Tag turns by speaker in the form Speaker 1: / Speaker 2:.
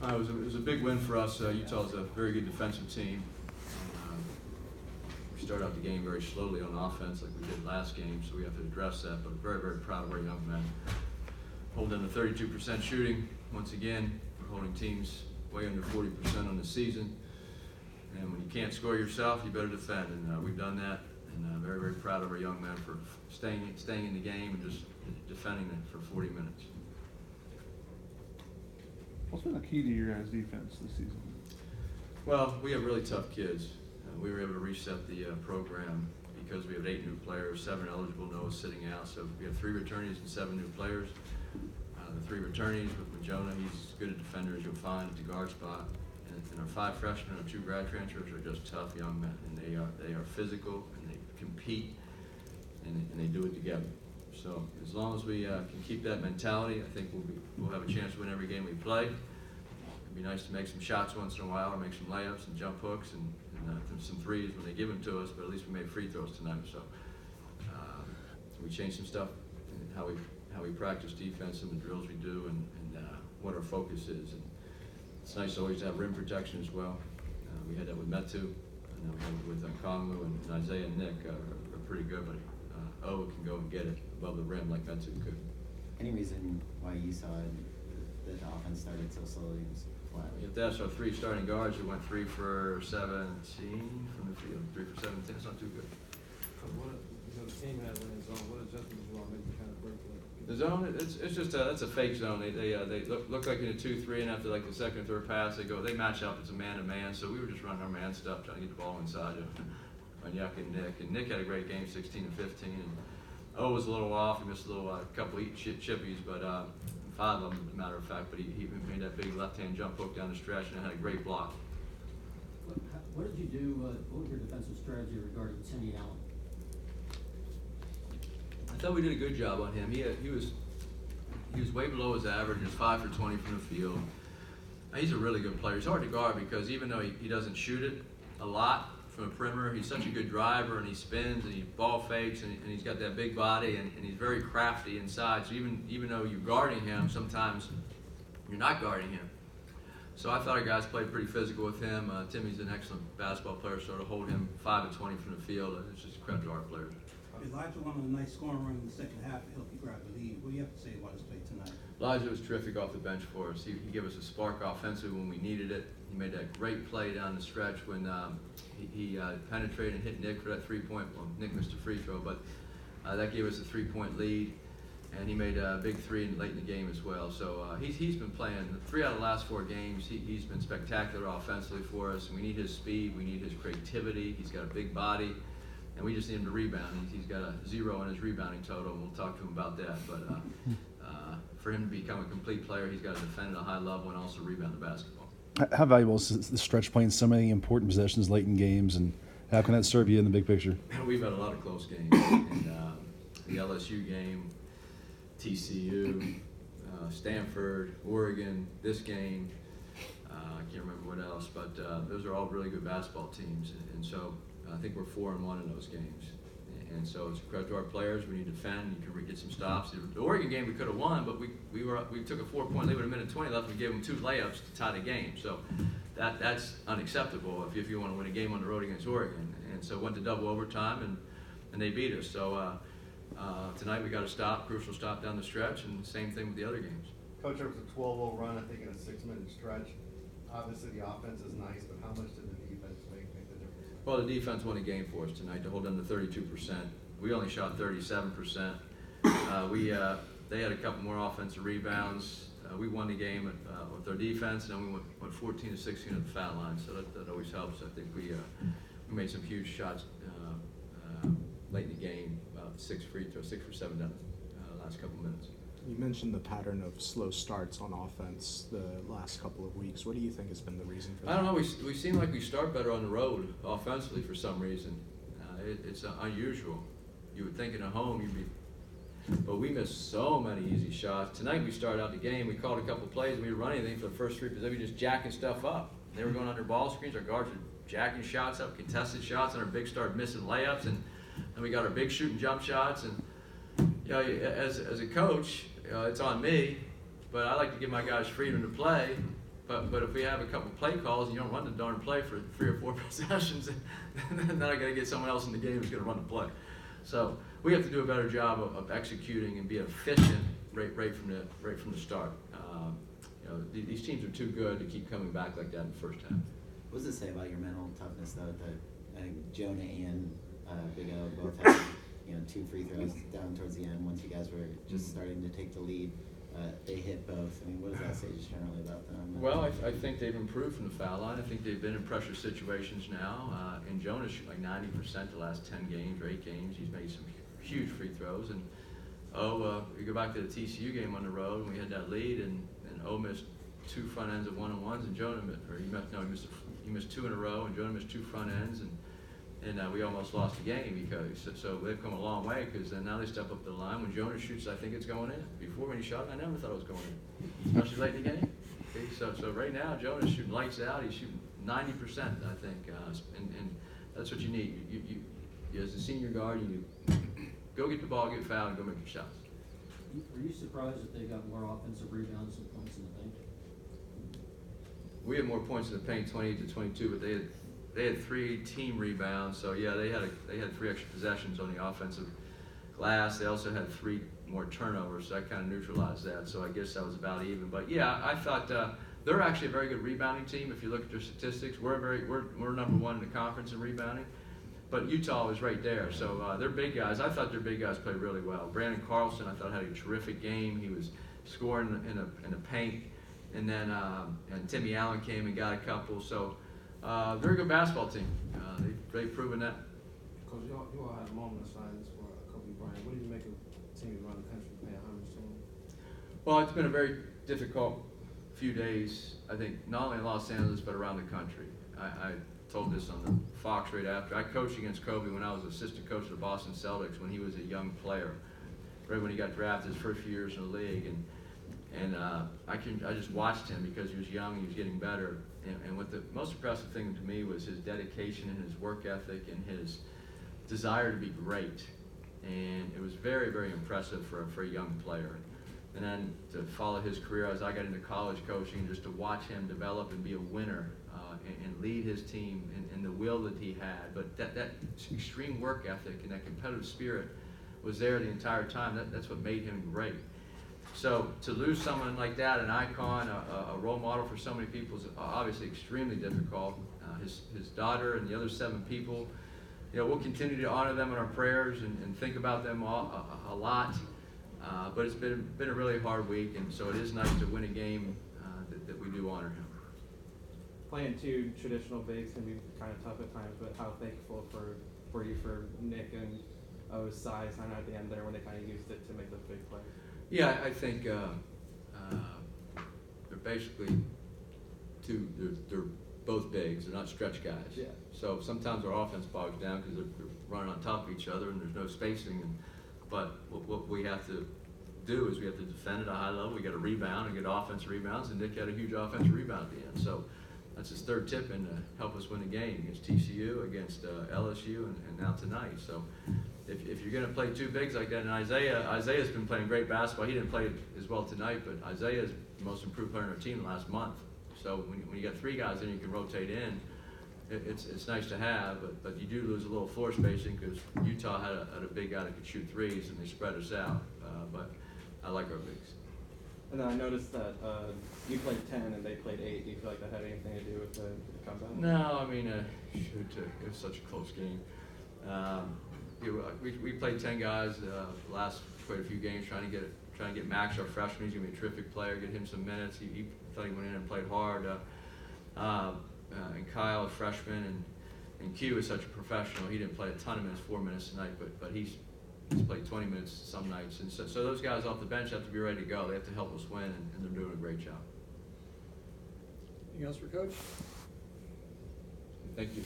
Speaker 1: It was a big win for us. Utah's a very good defensive team. We started out the game very slowly on offense like we did last game, so we have to address that, but very, very proud of our young men. Holding to 32% shooting. Once again, we're holding teams way under 40% on the season. And when you can't score yourself, you better defend, and we've done that. And very, very proud of our young men for staying in the game and just defending it for 40 minutes.
Speaker 2: What's been the key to your guys' defense this season?
Speaker 1: Well, we have really tough kids. We were able to reset the program because we have 8 new players, 7 eligible, Noah sitting out. So we have 3 returnees and 7 new players. The 3 returnees with Jonah, he's as good a defender as you'll find at the guard spot. And our 5 freshmen and 2 grad transfers are just tough young men, and they are physical and they compete and they do it together. So as long as we can keep that mentality, I think we'll have a chance to win every game we play. It'd be nice to make some shots once in a while, or make some layups and jump hooks and some threes when they give them to us. But at least we made free throws tonight. So we changed some stuff in how we practice defense and the drills we do and what our focus is. And it's nice always to have rim protection as well. We had that with Metu, and we had it with Kongwu and Isaiah and Nick are pretty good, but O can go and get it above the rim like Metu could.
Speaker 3: Any reason why you saw that the offense started so slowly and so flat?
Speaker 1: If that's our 3 starting guards, who went 3 for 17 from the field, 3 for 17, it's not too good.
Speaker 4: So the team has in his zone. What adjustments do you want to make to kind of break that?
Speaker 1: The zone, it's just that's a fake zone. They look like in a 2-3, and after like the second or third pass, they match up. It's a man-to-man. So we were just running our man stuff, trying to get the ball inside of Onyeka and Nick. And Nick had a great game, 16 and 15. And O was a little off. He missed a couple of chippies, but 5 of them, as a matter of fact. But he made that big left-hand jump hook down the stretch and had a great block.
Speaker 5: What did you do? What was your defensive strategy regarding Timmy Allen?
Speaker 1: I thought we did a good job on him. He was way below his average. He was 5 for 20 from the field. Now, he's a really good player. He's hard to guard because even though he doesn't shoot it a lot from the perimeter, he's such a good driver, and he spins and he ball fakes, and he's got that big body, and he's very crafty inside. So even though you're guarding him, sometimes you're not guarding him. So I thought our guys played pretty physical with him. Timmy's an excellent basketball player, so to hold him 5 of 20 from the field, it's just a credit to our players.
Speaker 6: Elijah went on a nice scoring run in the second half to help you grab the lead. What do you have to say about his play tonight?
Speaker 1: Elijah was terrific off the bench for us. He gave us a spark offensively when we needed it. He made that great play down the stretch when he penetrated and hit Nick for that 3-point. Well, Nick missed a free throw, but that gave us a 3-point lead. And he made a big 3 late in the game as well. So he's been playing 3 out of the last 4 games. He's been spectacular offensively for us. And we need his speed. We need his creativity. He's got a big body. And we just need him to rebound. He's got a 0 on his rebounding total, and we'll talk to him about that. But for him to become a complete player, he's got to defend at a high level and also rebound the basketball.
Speaker 7: How valuable is the stretch playing so many important possessions late in games, and how can that serve you in the big picture?
Speaker 1: We've had a lot of close games. And the LSU game, TCU, Stanford, Oregon, this game, I can't remember what else, but those are all really good basketball teams. And so I think we're 4-1 in those games. And so it's a credit to our players. We need to defend. You can get some stops. The Oregon game we could have won, but we took a 4-point lead with a minute 20 left. We gave them 2 layups to tie the game. So that's unacceptable if you want to win a game on the road against Oregon. And so went to double overtime, and they beat us. So tonight we got a stop, crucial stop down the stretch, and same thing with the other games.
Speaker 8: Coach, there was a 12-0 run, I think, in a 6-minute stretch. Obviously the offense is nice, but how much did the defense make the difference?
Speaker 1: Well, the defense won a game for us tonight to hold them to 32%. We only shot 37%. They had a couple more offensive rebounds. We won the game with our defense, and then we went 14 to 16 at the foul line. So that always helps. I think we made some huge shots late in the game. 6 for 7 down the last couple minutes.
Speaker 9: You mentioned the pattern of slow starts on offense the last couple of weeks. What do you think has been the reason for that?
Speaker 1: I don't know. We seem like we start better on the road offensively for some reason. It's unusual. You would think at home but we missed so many easy shots. Tonight we started out the game. We called a couple plays, and we didn't run anything for the first 3 possessions. We were just jacking stuff up. They were going under ball screens. Our guards were jacking shots up, contested shots, and our big started missing layups. And we got our big shooting jump shots. And as a coach, it's on me, but I like to give my guys freedom to play. But if we have a couple play calls and you don't run the darn play for 3 or 4 possessions, then I got to get someone else in the game who's going to run the play. So we have to do a better job of executing and be efficient right from the start. You know, these teams are too good to keep coming back like that in the first half.
Speaker 3: What does it say about your mental toughness, though, that I think Jonah and Big O both had, 2 free throws down towards the end once you guys were just starting to take the lead? They hit both. I mean, what does that say just generally about them?
Speaker 1: Well, I think they've improved from the foul line. I think they've been in pressure situations now. And Jonah's shooting like 90% the last 10 games or 8 games. He's made some huge free throws. And you go back to the TCU game on the road, and we had that lead, and O missed 2 front ends of one-on-ones, and Jonah he missed 2 in a row, and Jonah missed 2 front ends, and we almost lost the game because so they've come a long way because then now they step up the line. When Jonah shoots, I think it's going in. Before when he shot, I never thought it was going in. Especially late in the game. Okay, so right now Jonah's shooting lights out. He's shooting 90%, I think, and that's what you need. You as a senior guard, you go get the ball, get fouled, and go make your shots.
Speaker 5: Are you surprised that they got more offensive rebounds and points in the paint?
Speaker 1: We had more points in the paint, 28 to 22, but they had 3 team rebounds. So yeah, they had 3 extra possessions on the offensive glass. They also had 3 more turnovers, so that kind of neutralized that. So I guess that was about even. But yeah, I thought they're actually a very good rebounding team. If you look at their statistics, we're number 1 in the conference in rebounding. But Utah was right there, so they're big guys. I thought their big guys played really well. Brandon Carlson, I thought, had a terrific game. He was scoring in the paint, and then and Timmy Allen came and got a couple. So very good basketball team. They've proven that.
Speaker 4: Coach, you all had a moment of silence for Kobe Bryant. What did you make of teams around the country paying homage to him?
Speaker 1: Well, it's been a very difficult few days, I think, not only in Los Angeles, but around the country. I told this on the Fox right after. I coached against Kobe when I was assistant coach of the Boston Celtics when he was a young player, right when he got drafted his first few years in the league. And I just watched him because he was young, he was getting better. And what the most impressive thing to me was his dedication and his work ethic and his desire to be great. And it was very, very impressive for a young player. And then to follow his career as I got into college coaching, just to watch him develop and be a winner and lead his team and the will that he had. But that extreme work ethic and that competitive spirit was there the entire time. That's what made him great. So to lose someone like that, an icon, a role model for so many people, is obviously extremely difficult. His daughter and the other 7 people, we'll continue to honor them in our prayers and think about them a lot. But it's been a really hard week, and so it is nice to win a game that we do honor him.
Speaker 10: Playing 2 traditional bigs can be kind of tough at times, but how thankful were you for Nick and O's size and at the end there when they kind of used it to make those big plays?
Speaker 1: Yeah, I think they're basically they're both bigs. They're not stretch guys.
Speaker 10: Yeah.
Speaker 1: So sometimes our offense bogs down because they're running on top of each other and there's no spacing. But what we have to do is we have to defend at a high level. We got to rebound and get offensive rebounds, and Nick had a huge offensive rebound at the end. So that's his 3rd tip in to help us win the game against TCU, against LSU, and now tonight. So if you're going to play 2 bigs like that, and Isaiah's been playing great basketball. He didn't play as well tonight, but Isaiah is the most improved player on our team last month. So when you got 3 guys in, you can rotate in. It's nice to have, but you do lose a little floor spacing because Utah had a big guy that could shoot 3s, and they spread us out. But I like our bigs.
Speaker 10: And then I noticed that you played 10 and they played 8. Do you feel like that had anything to do with the comeback?
Speaker 1: No, I mean, it was such a close game. We played 10 guys last quite a few games trying to get Max, our freshman. He's gonna be a terrific player. Get him some minutes. He thought he went in and played hard. And Kyle, a freshman, and Q is such a professional. He didn't play a ton of minutes, 4 minutes tonight, but he's played 20 minutes some nights. And so those guys off the bench have to be ready to go. They have to help us win, and they're doing a great job.
Speaker 11: Anything else for Coach?
Speaker 1: Thank you.